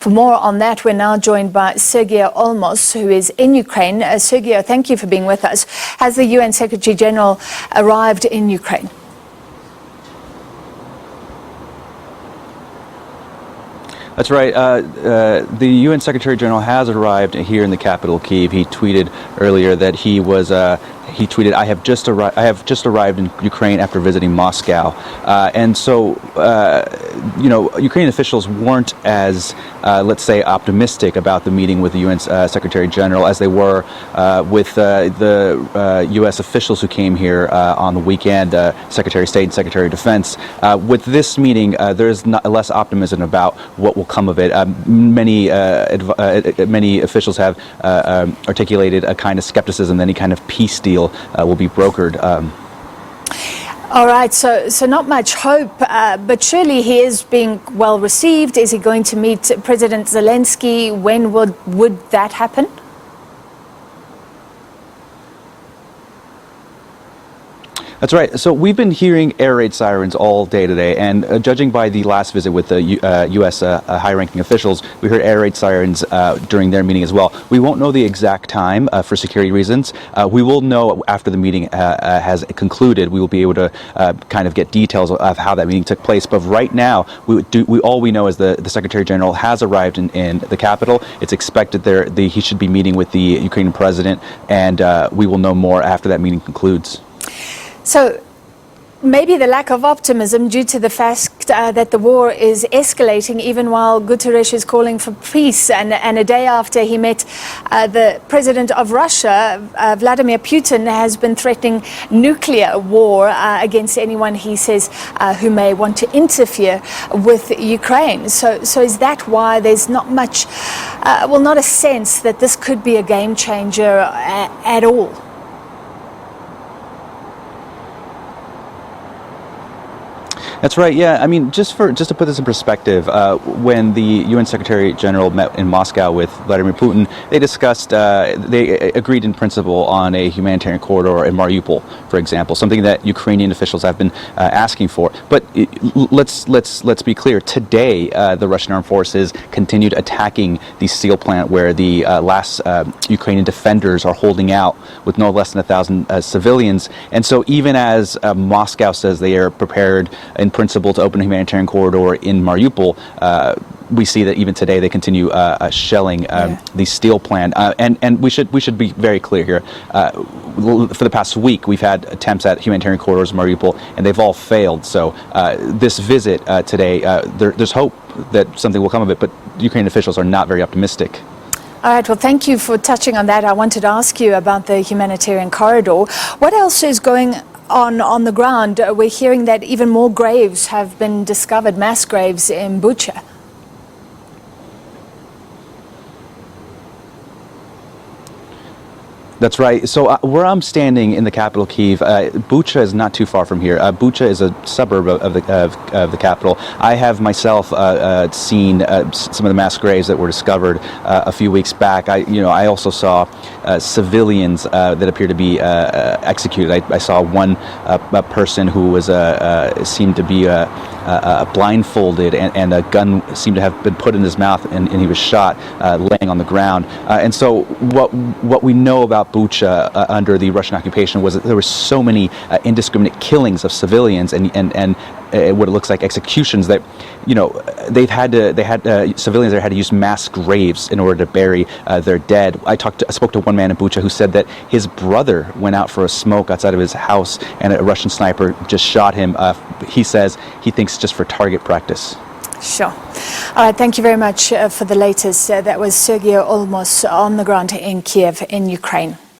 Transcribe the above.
For more on that, we're now joined by Sergio Olmos, who is in Ukraine. Sergio, thank you for being with us. Has the UN Secretary General arrived in Ukraine? That's right. The UN Secretary General has arrived here in the capital, Kyiv. He tweeted earlier that he tweeted, "I have just arrived in Ukraine after visiting Moscow." And so, Ukrainian officials weren't as, let's say, optimistic about the meeting with the UN Secretary General as they were with the U.S. officials who came here on the weekend, Secretary of State and Secretary of Defense. With this meeting, there's less optimism about what will come of it. Many officials have articulated a kind of skepticism that any kind of peace deal will be brokered. All right, so not much hope, but surely he is being well received. Is he going to meet President Zelenskyy? When would that happen? That's right. So we've been hearing air raid sirens all day today, and judging by the last visit with the U.S. high-ranking officials, we heard air raid sirens during their meeting as well. We won't know the exact time for security reasons. We will know after the meeting has concluded. We will be able to kind of get details of how that meeting took place. But right now, all we know is the Secretary General has arrived in the capital. It's expected he should be meeting with the Ukrainian president, and we will know more after that meeting concludes. So maybe the lack of optimism due to the fact that the war is escalating, even while Guterres is calling for peace. And a day after he met the president of Russia, Vladimir Putin, has been threatening nuclear war against anyone, he says, who may want to interfere with Ukraine. So is that why there's not much, not a sense that this could be a game changer at all? That's right. Yeah. I mean, just to put this in perspective, when the UN Secretary General met in Moscow with Vladimir Putin, they discussed, they agreed in principle on a humanitarian corridor in Mariupol, for example, something that Ukrainian officials have been asking for. But let's be clear. Today, the Russian armed forces continued attacking the steel plant where the last Ukrainian defenders are holding out with no less than 1,000 civilians. And so, even as Moscow says they are prepared in principle to open a humanitarian corridor in Mariupol, we see that even today they continue shelling the steel plant. And we should be very clear here. For the past week, we've had attempts at humanitarian corridors in Mariupol, and they've all failed. So this visit today, there's hope that something will come of it, but Ukrainian officials are not very optimistic. All right, well, thank you for touching on that. I wanted to ask you about the humanitarian corridor. What else is going on the ground? We're hearing that even more graves have been discovered, mass graves in Bucha. That's right. So where I'm standing in the capital, Kyiv, Bucha is not too far from here. Bucha is a suburb of the capital. I have myself seen some of the mass graves that were discovered a few weeks back. I also saw civilians that appear to be executed. I saw one person who was seemed to be blindfolded, and a gun seemed to have been put in his mouth, and he was shot laying on the ground. And so what we know about Bucha under the Russian occupation was that there were so many indiscriminate killings of civilians and what it looks like executions that civilians there had to use mass graves in order to bury their dead. I spoke to one man in Bucha who said that his brother went out for a smoke outside of his house, and a Russian sniper just shot him. He says he thinks just for target practice. Sure. All right, thank you very much for the latest. That was Sergio Olmos on the ground in Kiev in Ukraine.